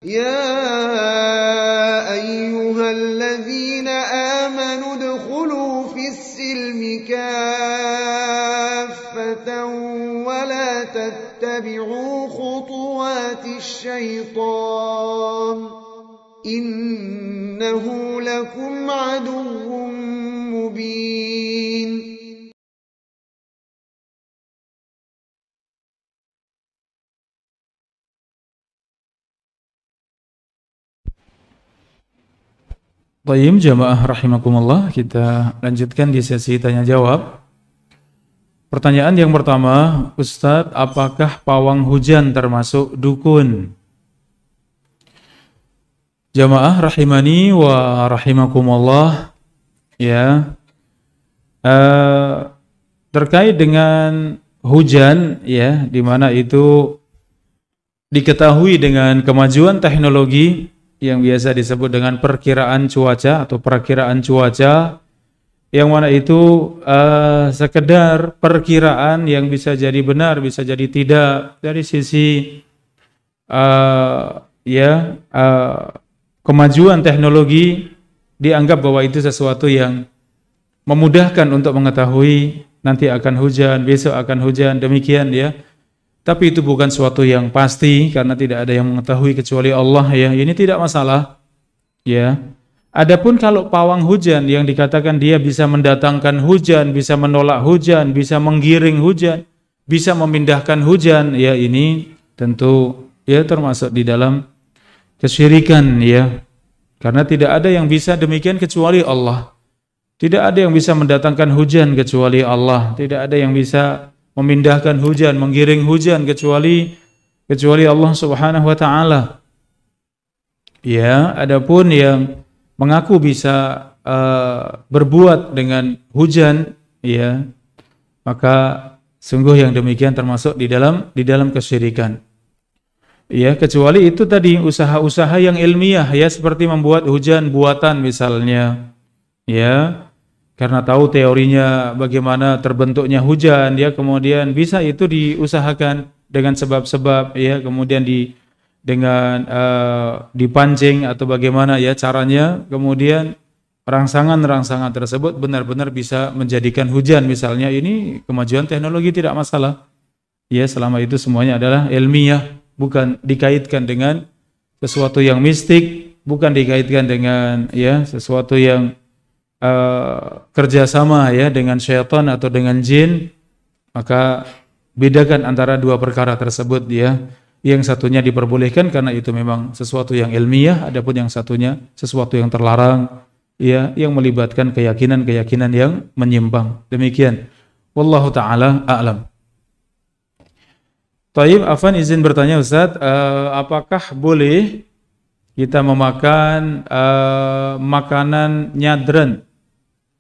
يا أيها الذين آمنوا ادخلوا في السلم كافة ولا تتبعوا خطوات الشيطان إنه لكم عدو مبين. Baik, jamaah rahimakumullah, kita lanjutkan di sesi tanya jawab. Pertanyaan yang pertama, Ustadz, apakah pawang hujan termasuk dukun? Jamaah rahimani wa rahimakumullah, ya, terkait dengan hujan, ya, di mana itu diketahui dengan kemajuan teknologi yang biasa disebut dengan perkiraan cuaca atau perakiraan cuaca, yang mana itu sekedar perkiraan yang bisa jadi benar, bisa jadi tidak. Dari sisi kemajuan teknologi dianggap bahwa itu sesuatu yang memudahkan untuk mengetahui nanti akan hujan, besok akan hujan, demikian ya. Tapi itu bukan suatu yang pasti karena tidak ada yang mengetahui kecuali Allah, ya. Ini tidak masalah, ya. Adapun kalau pawang hujan yang dikatakan dia bisa mendatangkan hujan, bisa menolak hujan, bisa menggiring hujan, bisa memindahkan hujan, ya, ini tentu ya termasuk di dalam kesyirikan, ya. Karena tidak ada yang bisa demikian kecuali Allah. Tidak ada yang bisa mendatangkan hujan kecuali Allah. Tidak ada yang bisa memindahkan hujan, menggiring hujan kecuali Allah Subhanahu wa taala. Ya, adapun yang mengaku bisa berbuat dengan hujan, ya, maka sungguh yang demikian termasuk di dalam kesyirikan. Ya, kecuali itu tadi usaha-usaha yang ilmiah, ya, seperti membuat hujan buatan misalnya. Ya, karena tahu teorinya bagaimana terbentuknya hujan, ya, kemudian bisa itu diusahakan dengan sebab-sebab, ya, kemudian dengan dipancing atau bagaimana, ya, caranya, kemudian rangsangan-rangsangan tersebut benar-benar bisa menjadikan hujan misalnya. Ini kemajuan teknologi, tidak masalah, ya, selama itu semuanya adalah ilmiah, bukan dikaitkan dengan sesuatu yang mistik, bukan dikaitkan dengan, ya, sesuatu yang kerjasama, ya, dengan syaitan atau dengan jin. Maka bedakan antara dua perkara tersebut, ya. Yang satunya diperbolehkan karena itu memang sesuatu yang ilmiah, adapun yang satunya sesuatu yang terlarang, ya, yang melibatkan keyakinan-keyakinan yang menyimpang. Demikian. Wallahu taala a'lam. Taib, Afan izin bertanya, Ustaz, apakah boleh kita memakan makanan nyadran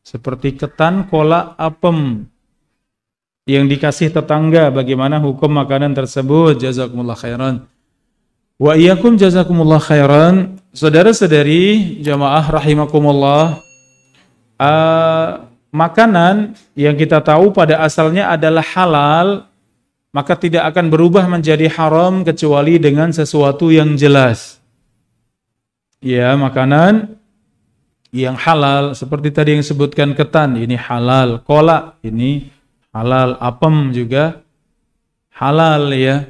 seperti ketan, kolak, apem yang dikasih tetangga? Bagaimana hukum makanan tersebut? Jazakumullah khairan. Wa iyyakum jazakumullah khairan. Saudara-saudari jamaah rahimakumullah, makanan yang kita tahu pada asalnya adalah halal, maka tidak akan berubah menjadi haram kecuali dengan sesuatu yang jelas. Ya, makanan yang halal seperti tadi yang disebutkan ketan, ini halal, kolak ini halal, apem juga halal, ya.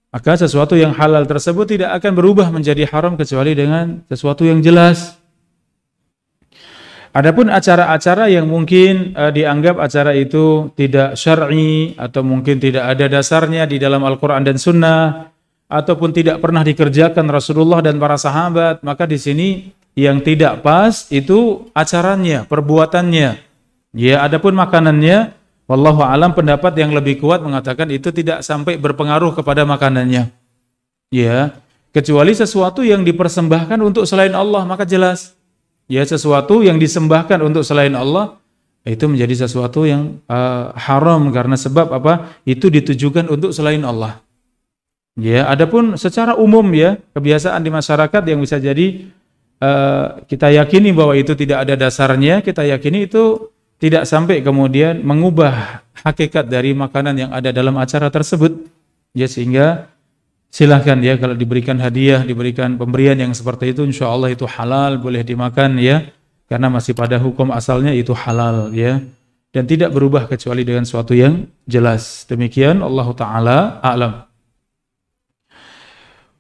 Maka sesuatu yang halal tersebut tidak akan berubah menjadi haram kecuali dengan sesuatu yang jelas. Adapun acara-acara yang mungkin dianggap acara itu tidak syar'i atau mungkin tidak ada dasarnya di dalam Al-Qur'an dan Sunnah, ataupun tidak pernah dikerjakan Rasulullah dan para sahabat, maka di sini yang tidak pas itu acaranya, perbuatannya. Ya, adapun makanannya, wallahu alam, pendapat yang lebih kuat mengatakan itu tidak sampai berpengaruh kepada makanannya. Ya, kecuali sesuatu yang dipersembahkan untuk selain Allah, maka jelas. Ya, sesuatu yang disembahkan untuk selain Allah itu menjadi sesuatu yang haram karena sebab apa? Itu ditujukan untuk selain Allah. Ya, adapun secara umum, ya, kebiasaan di masyarakat yang bisa jadi kita yakini bahwa itu tidak ada dasarnya, kita yakini itu tidak sampai kemudian mengubah hakikat dari makanan yang ada dalam acara tersebut, ya, sehingga silahkan ya, kalau diberikan hadiah, diberikan pemberian yang seperti itu, insya Allah itu halal, boleh dimakan ya, karena masih pada hukum asalnya itu halal ya, dan tidak berubah kecuali dengan suatu yang jelas. Demikian, Allah Ta'ala a'lam.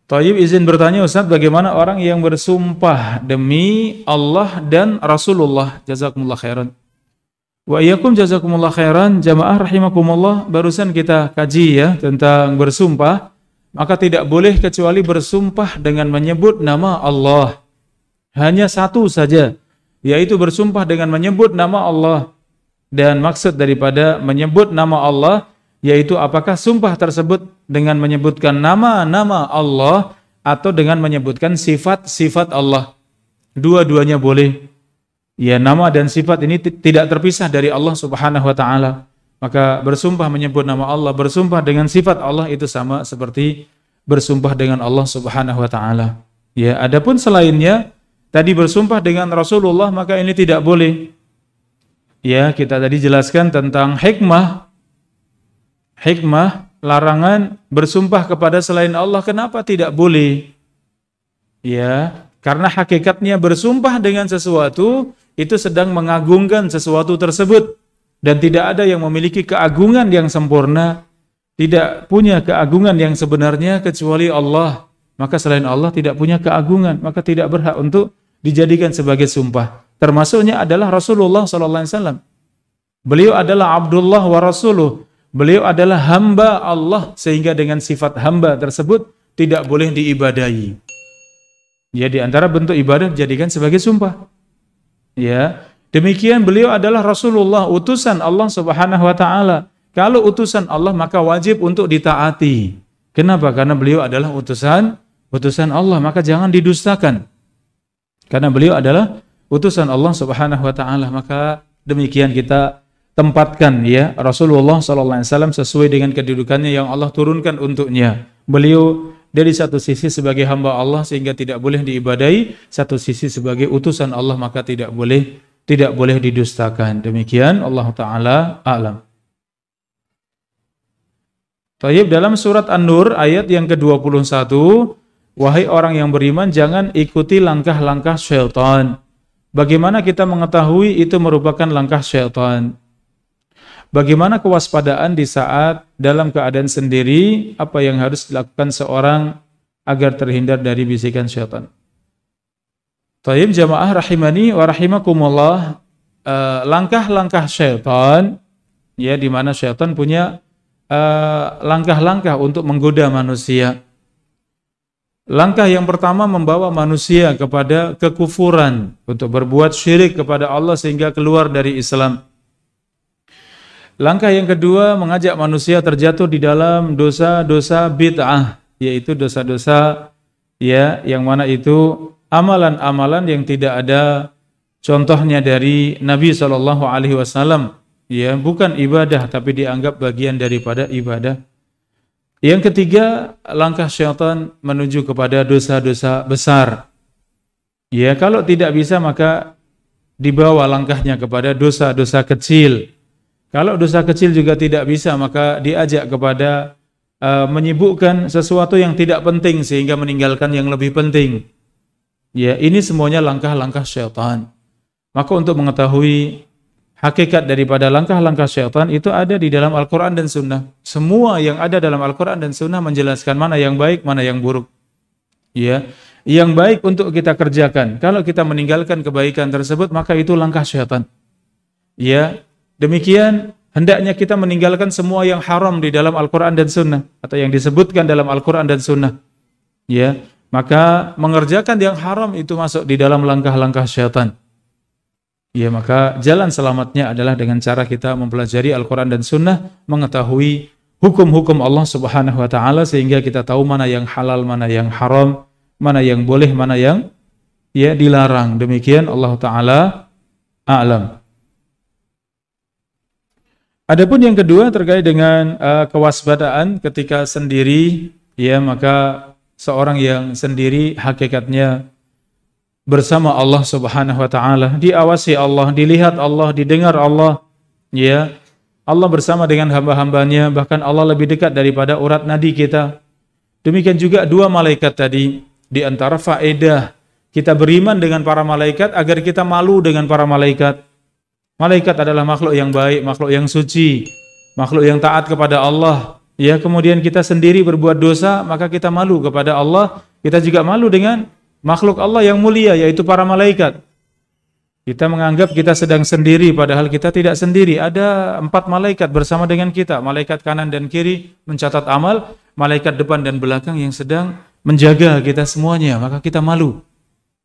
Tayyib, izin bertanya Ustaz, bagaimana orang yang bersumpah demi Allah dan Rasulullah? Jazakumullah khairan. Wa iyyakum jazakumullah khairan. Jamaah rahimakumullah, barusan kita kaji ya tentang bersumpah. Maka tidak boleh kecuali bersumpah dengan menyebut nama Allah. Hanya satu saja, yaitu bersumpah dengan menyebut nama Allah. Dan maksud daripada menyebut nama Allah, yaitu apakah sumpah tersebut dengan menyebutkan nama-nama Allah atau dengan menyebutkan sifat-sifat Allah. Dua-duanya boleh. Ya, nama dan sifat ini tidak terpisah dari Allah Subhanahu wa taala. Maka bersumpah menyebut nama Allah, bersumpah dengan sifat Allah itu sama seperti bersumpah dengan Allah Subhanahu wa taala. Ya, adapun selainnya tadi bersumpah dengan Rasulullah, maka ini tidak boleh. Ya, kita tadi jelaskan tentang hikmah larangan bersumpah kepada selain Allah. Kenapa tidak boleh? Ya, karena hakikatnya bersumpah dengan sesuatu itu sedang mengagungkan sesuatu tersebut, dan tidak ada yang memiliki keagungan yang sempurna, tidak punya keagungan yang sebenarnya kecuali Allah. Maka selain Allah tidak punya keagungan, maka tidak berhak untuk dijadikan sebagai sumpah. Termasuknya adalah Rasulullah SAW. Beliau adalah Abdullah wa Rasuluh. Beliau adalah hamba Allah, sehingga dengan sifat hamba tersebut tidak boleh diibadahi. Ya, di antara bentuk ibadah dijadikan sebagai sumpah. Ya, demikian beliau adalah Rasulullah, utusan Allah Subhanahu wa taala. Kalau utusan Allah maka wajib untuk ditaati. Kenapa? Karena beliau adalah utusan Allah, maka jangan didustakan. Karena beliau adalah utusan Allah Subhanahu wa taala, maka demikian kita tempatkan ya Rasulullah sallallahu alaihi wasallam sesuai dengan kedudukannya yang Allah turunkan untuknya. Beliau dari satu sisi sebagai hamba Allah sehingga tidak boleh diibadahi, satu sisi sebagai utusan Allah maka tidak boleh didustakan. Demikian, Allah Ta'ala a'lam. Tayyib, dalam surat An-Nur ayat yang ke-21, wahai orang yang beriman, jangan ikuti langkah-langkah syaitan. Bagaimana kita mengetahui itu merupakan langkah syaitan? Bagaimana kewaspadaan di saat dalam keadaan sendiri, apa yang harus dilakukan seorang agar terhindar dari bisikan syaitan? Tayyib, jamaah rahimani wa rahimakumullah, langkah-langkah syaitan, ya, di mana syaitan punya langkah-langkah untuk menggoda manusia. Langkah yang pertama membawa manusia kepada kekufuran, untuk berbuat syirik kepada Allah sehingga keluar dari Islam. Langkah yang kedua mengajak manusia terjatuh di dalam dosa-dosa bid'ah, yaitu dosa-dosa ya yang mana itu amalan-amalan yang tidak ada contohnya dari Nabi SAW, ya, bukan ibadah tapi dianggap bagian daripada ibadah. Yang ketiga, langkah syaitan menuju kepada dosa-dosa besar. Ya, kalau tidak bisa maka dibawa langkahnya kepada dosa-dosa kecil. Kalau dosa kecil juga tidak bisa, maka diajak kepada menyibukkan sesuatu yang tidak penting sehingga meninggalkan yang lebih penting. Ya, ini semuanya langkah-langkah syaitan. Maka untuk mengetahui hakikat daripada langkah-langkah syaitan itu ada di dalam Al-Quran dan Sunnah. Semua yang ada dalam Al-Quran dan Sunnah menjelaskan mana yang baik, mana yang buruk. Ya, yang baik untuk kita kerjakan. Kalau kita meninggalkan kebaikan tersebut, maka itu langkah syaitan. Ya, demikian hendaknya kita meninggalkan semua yang haram di dalam Al-Quran dan Sunnah, atau yang disebutkan dalam Al-Quran dan Sunnah. Ya, maka mengerjakan yang haram itu masuk di dalam langkah-langkah syaitan. Ya, maka jalan selamatnya adalah dengan cara kita mempelajari Al-Quran dan Sunnah, mengetahui hukum-hukum Allah Subhanahu wa Ta'ala, sehingga kita tahu mana yang halal, mana yang haram, mana yang boleh, mana yang ya dilarang. Demikian, Allah Ta'ala a'lam. Adapun yang kedua terkait dengan kewaspadaan ketika sendiri, ya, maka seorang yang sendiri hakikatnya bersama Allah Subhanahu wa Ta'ala, diawasi Allah, dilihat Allah, didengar Allah, ya. Allah bersama dengan hamba-hambanya, bahkan Allah lebih dekat daripada urat nadi kita. Demikian juga dua malaikat tadi, di antara faedah kita beriman dengan para malaikat agar kita malu dengan para malaikat. Malaikat adalah makhluk yang baik, makhluk yang suci, makhluk yang taat kepada Allah. Ya, kemudian kita sendiri berbuat dosa, maka kita malu kepada Allah. Kita juga malu dengan makhluk Allah yang mulia, yaitu para malaikat. Kita menganggap kita sedang sendiri, padahal kita tidak sendiri. Ada 4 malaikat bersama dengan kita. Malaikat kanan dan kiri mencatat amal, malaikat depan dan belakang yang sedang menjaga kita semuanya. Maka kita malu.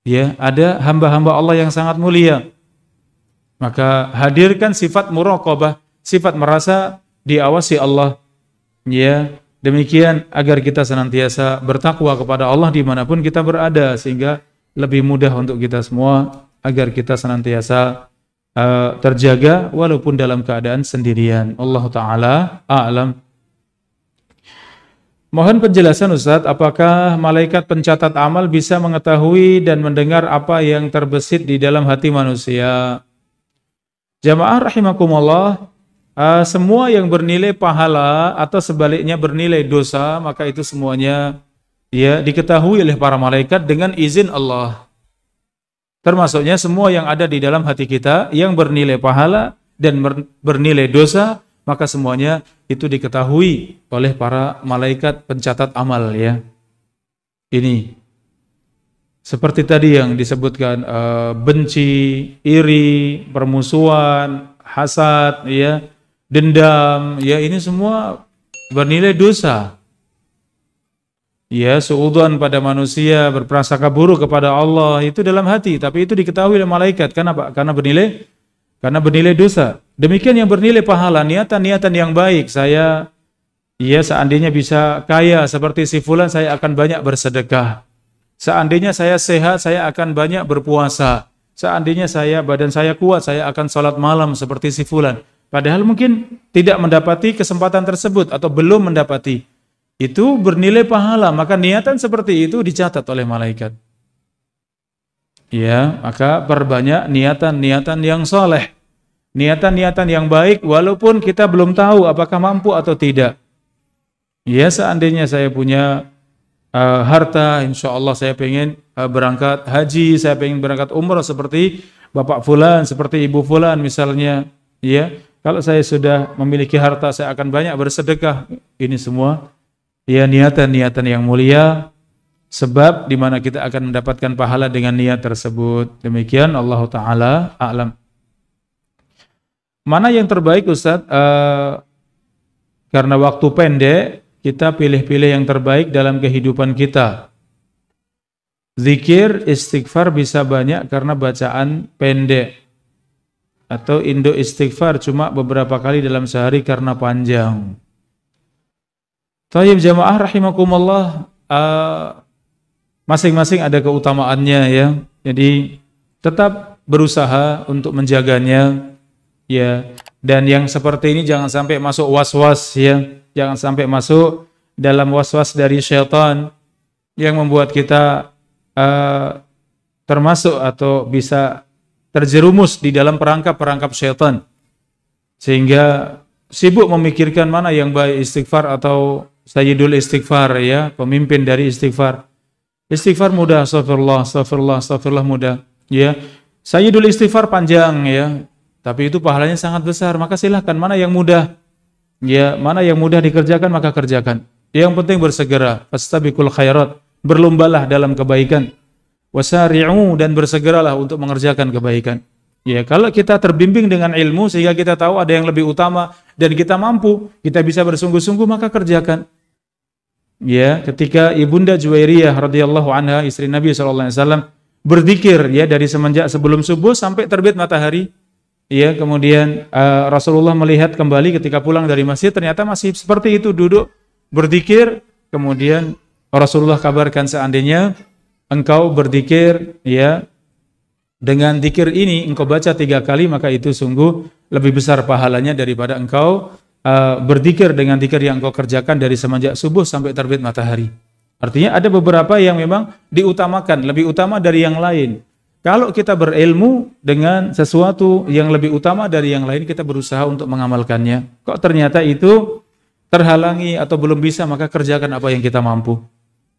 Ya, ada hamba-hamba Allah yang sangat mulia. Maka hadirkan sifat muraqabah, sifat merasa diawasi Allah. Ya, demikian agar kita senantiasa bertakwa kepada Allah dimanapun kita berada, sehingga lebih mudah untuk kita semua agar kita senantiasa terjaga walaupun dalam keadaan sendirian. Allah Ta'ala a'lam. Mohon penjelasan Ustaz, apakah malaikat pencatat amal bisa mengetahui dan mendengar apa yang terbesit di dalam hati manusia? Jamaah rahimakumullah, semua yang bernilai pahala atau sebaliknya bernilai dosa, maka itu semuanya ya diketahui oleh para malaikat dengan izin Allah. Termasuknya semua yang ada di dalam hati kita yang bernilai pahala dan bernilai dosa, maka semuanya itu diketahui oleh para malaikat pencatat amal ya. Ini seperti tadi yang disebutkan, benci, iri, permusuhan, hasad, ya, dendam, ya, ini semua bernilai dosa. Ya, suudzon pada manusia, berprasangka buruk kepada Allah, itu dalam hati, tapi itu diketahui oleh malaikat. Kenapa? Karena bernilai dosa. Demikian yang bernilai pahala, niatan-niatan yang baik. Saya, ya, seandainya bisa kaya seperti si fulan, saya akan banyak bersedekah. Seandainya saya sehat, saya akan banyak berpuasa. Seandainya badan saya kuat, saya akan sholat malam seperti si fulan. Padahal mungkin tidak mendapati kesempatan tersebut atau belum mendapati. Itu bernilai pahala, maka niatan seperti itu dicatat oleh malaikat. Ya, maka perbanyak niatan-niatan yang soleh, niatan-niatan yang baik, walaupun kita belum tahu apakah mampu atau tidak. Ya, seandainya saya punya harta, insya Allah saya pengen berangkat haji, saya pengen berangkat umrah seperti Bapak Fulan, seperti Ibu Fulan misalnya. Ya, kalau saya sudah memiliki harta, saya akan banyak bersedekah. Ini semua ya niatan-niatan yang mulia, sebab di mana kita akan mendapatkan pahala dengan niat tersebut. Demikian Allah Ta'ala a'lam. Mana yang terbaik Ustaz? Karena waktu pendek, kita pilih-pilih yang terbaik dalam kehidupan kita. Zikir, istighfar bisa banyak karena bacaan pendek. Atau indo istighfar cuma beberapa kali dalam sehari karena panjang. Tayyib jamaah rahimakumullah, masing-masing ada keutamaannya ya. Jadi tetap berusaha untuk menjaganya ya. Dan yang seperti ini jangan sampai masuk was-was ya. Jangan sampai masuk dalam was-was dari syaitan yang membuat kita termasuk atau bisa terjerumus di dalam perangkap-perangkap syaitan. Sehingga sibuk memikirkan mana yang baik, istighfar atau sayyidul istighfar ya, pemimpin dari istighfar. Istighfar mudah, astagfirullah mudah ya. Sayyidul istighfar panjang ya, tapi itu pahalanya sangat besar. Maka silahkan mana yang mudah ya, mana yang mudah dikerjakan maka kerjakan. Yang penting bersegera, fastabiqul khairat, berlombalah dalam kebaikan. Wasari'u, dan bersegeralah untuk mengerjakan kebaikan. Ya, kalau kita terbimbing dengan ilmu sehingga kita tahu ada yang lebih utama dan kita mampu, kita bisa bersungguh-sungguh, maka kerjakan. Ya, ketika Ibunda Juwairiyah radhiyallahu anha, istri Nabi SAW, berzikir ya dari semenjak sebelum subuh sampai terbit matahari. Ya, kemudian Rasulullah melihat kembali ketika pulang dari masjid, ternyata masih seperti itu, duduk berzikir. Kemudian Rasulullah kabarkan, seandainya engkau berzikir ya dengan zikir ini, engkau baca 3 kali, maka itu sungguh lebih besar pahalanya daripada engkau berzikir dengan zikir yang engkau kerjakan dari semenjak subuh sampai terbit matahari. Artinya ada beberapa yang memang diutamakan, lebih utama dari yang lain. Kalau kita berilmu dengan sesuatu yang lebih utama dari yang lain, kita berusaha untuk mengamalkannya. Kok ternyata itu terhalangi atau belum bisa, maka kerjakan apa yang kita mampu.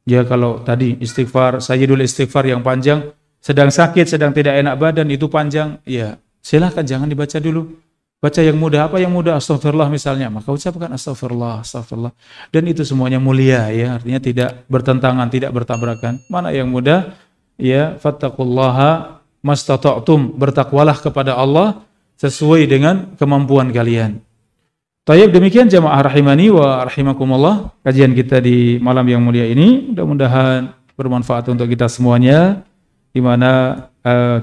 Ya kalau tadi istighfar, sayyidul istighfar yang panjang, sedang sakit, sedang tidak enak badan itu panjang, ya silahkan jangan dibaca dulu. Baca yang mudah, apa yang mudah? Astagfirullah misalnya, maka ucapkan astagfirullah, astagfirullah. Dan itu semuanya mulia ya, artinya tidak bertentangan, tidak bertabrakan. Mana yang mudah? Ya, fattaqullaha mastata'tum, bertakwalah kepada Allah sesuai dengan kemampuan kalian. Tayyib, demikian jamaah rahimani wa rahimakumullah, kajian kita di malam yang mulia ini. Mudah-mudahan bermanfaat untuk kita semuanya, di mana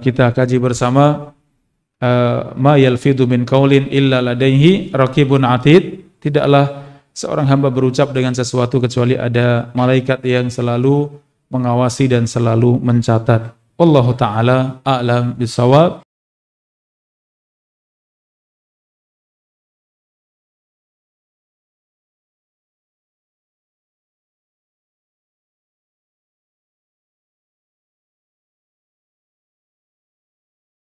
kita kaji bersama ma yalfidu min qaulin illa ladaihi raqibun atid. Tidaklah seorang hamba berucap dengan sesuatu kecuali ada malaikat yang selalu mengawasi dan selalu mencatat. Wallahu taala a'lam bissawab.